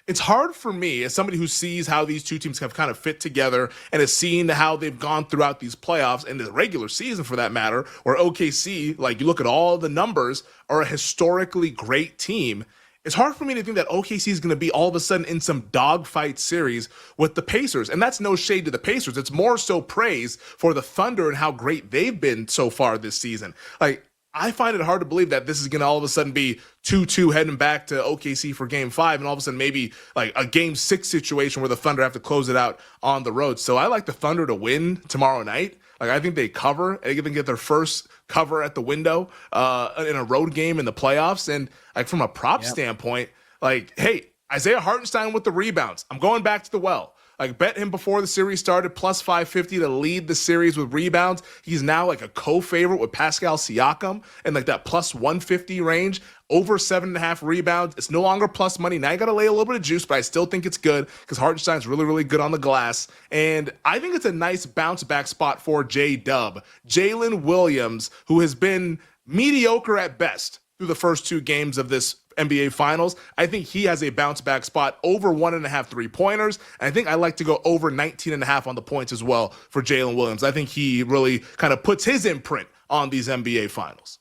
It's hard for me as somebody who sees how these two teams have kind of fit together and has seen how they've gone throughout these playoffs and the regular season for that matter, where OKC, like you look at all the numbers, are a historically great team. It's hard for me to think that OKC is going to be all of a sudden in some dogfight series with the Pacers. And that's no shade to the Pacers. It's more so praise for the Thunder and how great they've been so far this season. Like, I find it hard to believe that this is going to all of a sudden be 2-2 heading back to OKC for game 5, and all of a sudden maybe like a game 6 situation where the Thunder have to close it out on the road. So I like the Thunder to win tomorrow night. Like, I think they cover. They can get their first cover at the window in a road game in the playoffs. And like from a prop standpoint, like, hey, Isaiah Hartenstein with the rebounds. I'm going back to the well. Like, bet him before the series started, plus 550 to lead the series with rebounds. He's now like a co-favorite with Pascal Siakam and like that plus 150 range, over 7.5 rebounds. It's no longer plus money. Now you got to lay a little bit of juice, but I still think it's good because Hartenstein's really, really good on the glass. And I think it's a nice bounce back spot for J-Dub. Jalen Williams, who has been mediocre at best through the first 2 games of this NBA Finals. I think he has a bounce back spot over 1.5 3-pointers. And I think I like to go over 19.5 on the points as well for Jalen Williams. I think he really kind of puts his imprint on these NBA Finals.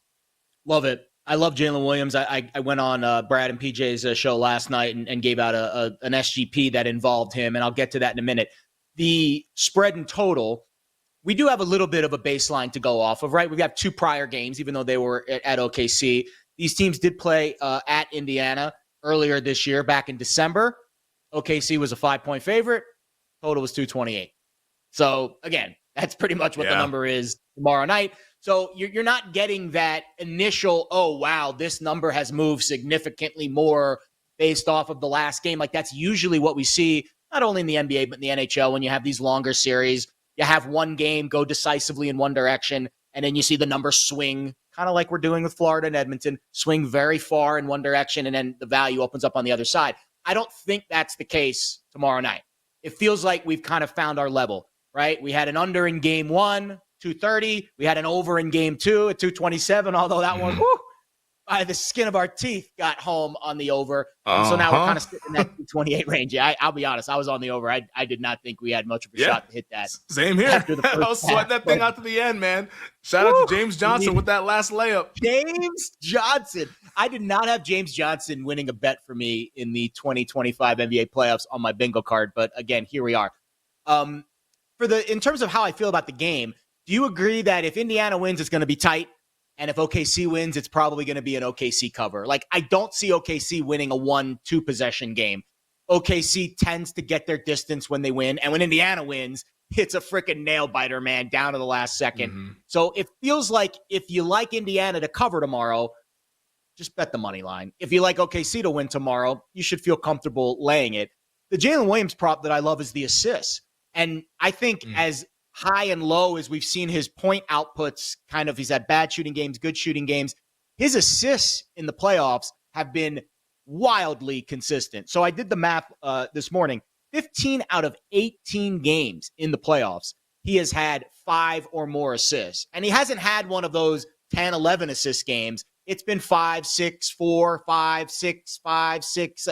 Love it. I love Jalen Williams. I went on Brad and PJ's show last night and gave out an SGP that involved him, and I'll get to that in a minute. The spread and total, we do have a little bit of a baseline to go off of, right? We've got 2 prior games, even though they were at OKC. These teams did play at Indiana earlier this year, back in December. OKC was a 5-point favorite. Total was 228. So, again, that's pretty much what the number is tomorrow night. So you're not getting that initial, oh, wow, this number has moved significantly more based off of the last game. Like, that's usually what we see, not only in the NBA, but in the NHL when you have these longer series. You have one game go decisively in one direction, and then you see the number swing, kind of like we're doing with Florida and Edmonton, swing very far in one direction, and then the value opens up on the other side. I don't think that's the case tomorrow night. It feels like we've kind of found our level, right? We had an under in game 1, 230. We had an over in game 2 at 227, although that one, by the skin of our teeth, got home on the over. So now we're kind of sitting in that 228 range. I'll be honest, I was on the over. I did not think we had much of a shot to hit that. Same here. I was sweating that thing out to the end, man. Shout out to James Johnson with that last layup. James Johnson. I did not have James Johnson winning a bet for me in the 2025 NBA playoffs on my bingo card. But again, here we are. In terms of how I feel about the game, do you agree that if Indiana wins, it's going to be tight? And if OKC wins, it's probably going to be an OKC cover. Like, I don't see OKC winning a 1-2 possession game. OKC tends to get their distance when they win. And when Indiana wins, it's a freaking nail biter, man, down to the last second. So it feels like if you like Indiana to cover tomorrow, just bet the money line. If you like OKC to win tomorrow, you should feel comfortable laying it. The Jalen Williams prop that I love is the assists. And I think as high and low as we've seen his point outputs, kind of, he's had bad shooting games, good shooting games, his assists in the playoffs have been wildly consistent. So I did the math this morning. 15 out of 18 games in the playoffs, he has had 5 or more assists. And he hasn't had one of those 10, 11 assist games. It's been 5, 6, 4, 5, 6, 5, 6.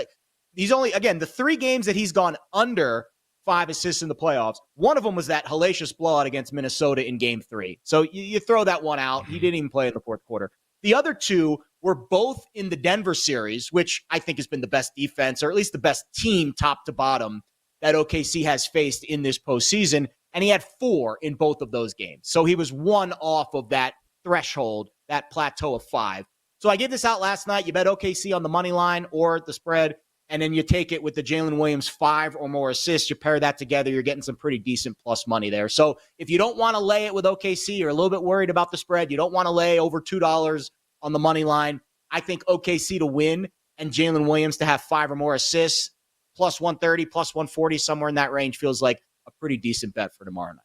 He's only, again, the 3 games that he's gone under 5 assists in the playoffs. One of them was that hellacious blowout against Minnesota in game 3. So you throw that one out. He didn't even play in the fourth quarter. The other 2 were both in the Denver series, which I think has been the best defense, or at least the best team top to bottom that OKC has faced in this postseason. And he had 4 in both of those games. So he was 1 off of that threshold, that plateau of 5. So I gave this out last night. You bet OKC on the money line or the spread. And then you take it with the Jalen Williams 5 or more assists. You pair that together, you're getting some pretty decent plus money there. So if you don't want to lay it with OKC, you're a little bit worried about the spread, you don't want to lay over $2 on the money line, I think OKC to win and Jalen Williams to have 5 or more assists, plus 130, plus 140, somewhere in that range feels like a pretty decent bet for tomorrow night.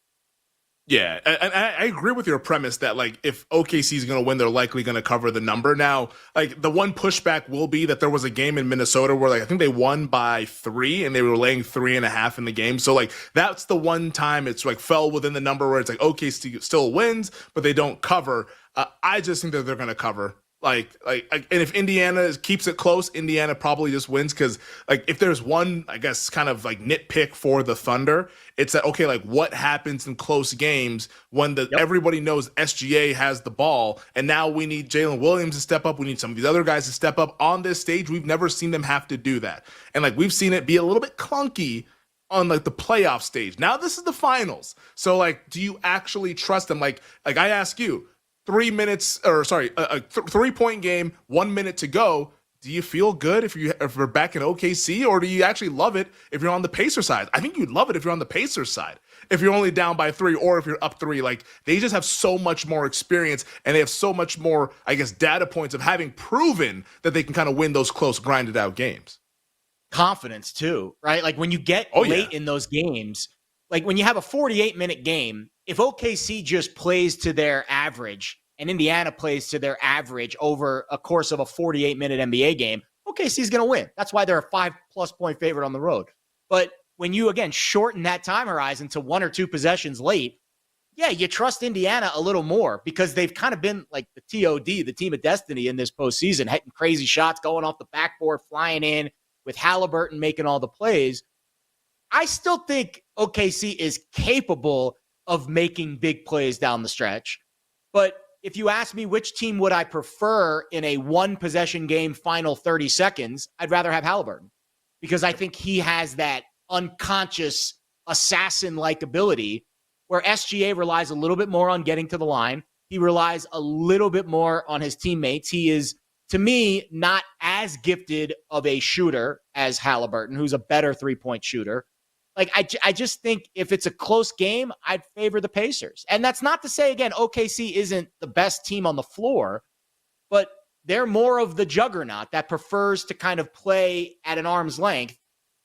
Yeah, and I agree with your premise that, like, if OKC is going to win, they're likely going to cover the number. Now, like, the one pushback will be that there was a game in Minnesota where, like, I think they won by 3 and they were laying 3.5 in the game. So, like, that's the one time it's, like, fell within the number where it's, like, OKC still wins, but they don't cover. I just think that they're going to cover. And if Indiana keeps it close, Indiana probably just wins because like if there's one, I guess, kind of like nitpick for the Thunder, it's that okay, like what happens in close games when everybody knows SGA has the ball, and now we need Jalen Williams to step up, we need some of these other guys to step up on this stage. We've never seen them have to do that, and like we've seen it be a little bit clunky on like the playoff stage. Now this is the finals, so like, do you actually trust them? Like I ask you. 3 minutes, or sorry, a 3-point game, 1 minute to go. Do you feel good if you're back in OKC, or do you actually love it if you're on the Pacers side? I think you'd love it if you're on the Pacers side. If you're only down by 3, or if you're up 3, like they just have so much more experience and they have so much more, I guess, data points of having proven that they can kind of win those close, grinded out games. Confidence too, right? Like when you get late in those games, like when you have a 48-minute game, if OKC just plays to their average and Indiana plays to their average over a course of a 48-minute NBA game, OKC is going to win. That's why they're a 5+ point favorite on the road. But when you, again, shorten that time horizon to 1 or 2 possessions late, yeah, you trust Indiana a little more because they've kind of been like the TOD, the team of destiny in this postseason, hitting crazy shots, going off the backboard, flying in with Halliburton making all the plays. I still think OKC is capable of making big plays down the stretch. But if you ask me which team would I prefer in a 1-possession game final 30 seconds, I'd rather have Halliburton because I think he has that unconscious assassin-like ability where SGA relies a little bit more on getting to the line. He relies a little bit more on his teammates. He is, to me, not as gifted of a shooter as Halliburton, who's a better 3-point shooter. Like, I just think if it's a close game, I'd favor the Pacers. And that's not to say, again, OKC isn't the best team on the floor, but they're more of the juggernaut that prefers to kind of play at an arm's length.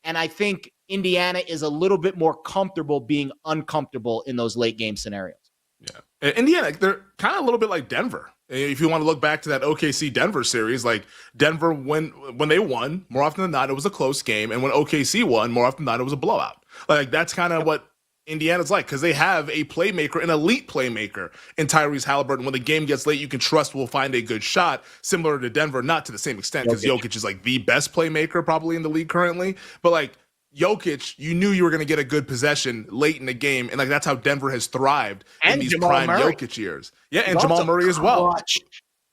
And I think Indiana is a little bit more comfortable being uncomfortable in those late game scenarios. Yeah. Indiana, they're kind of a little bit like Denver. If you want to look back to that OKC Denver series, like Denver, when they won, more often than not, it was a close game. And when OKC won, more often than not, it was a blowout. Like that's kind of what Indiana's like because they have a playmaker, an elite playmaker in Tyrese Halliburton. When the game gets late, you can trust will find a good shot, similar to Denver, not to the same extent because Jokic is like the best playmaker probably in the league currently. But like Jokic, you knew you were going to get a good possession late in the game. And like that's how Denver has thrived in these Jamal prime Murray. Jokic years. Yeah, and Jamal Murray as well.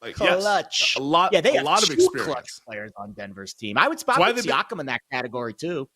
Like, yes, a lot they have a lot of experience. Clutch players on Denver's team. I would spot Siakam in that category too.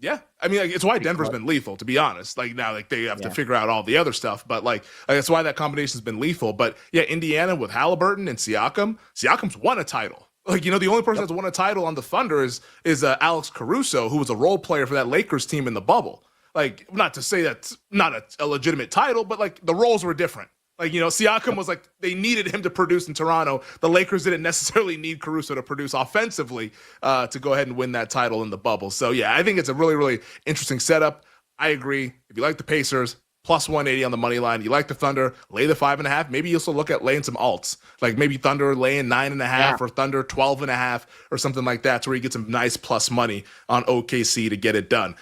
Yeah, I mean, like, it's why Denver's been lethal, to be honest. Like now, like they have to figure out all the other stuff, but like that's why that combination's been lethal. But yeah, Indiana with Halliburton and Siakam's won a title. Like, the only person that's won a title on the Thunder is Alex Caruso, who was a role player for that Lakers team in the bubble. Like, not to say that's not a legitimate title, but like the roles were different. Like, Siakam was like, they needed him to produce in Toronto. The Lakers didn't necessarily need Caruso to produce offensively to go ahead and win that title in the bubble. So, yeah, I think it's a really, really interesting setup. I agree. If you like the Pacers, plus 180 on the money line. You like the Thunder, lay the 5.5. Maybe you also look at laying some alts, like maybe Thunder laying 9.5 or Thunder 12.5 or something like that, to where you get some nice plus money on OKC to get it done.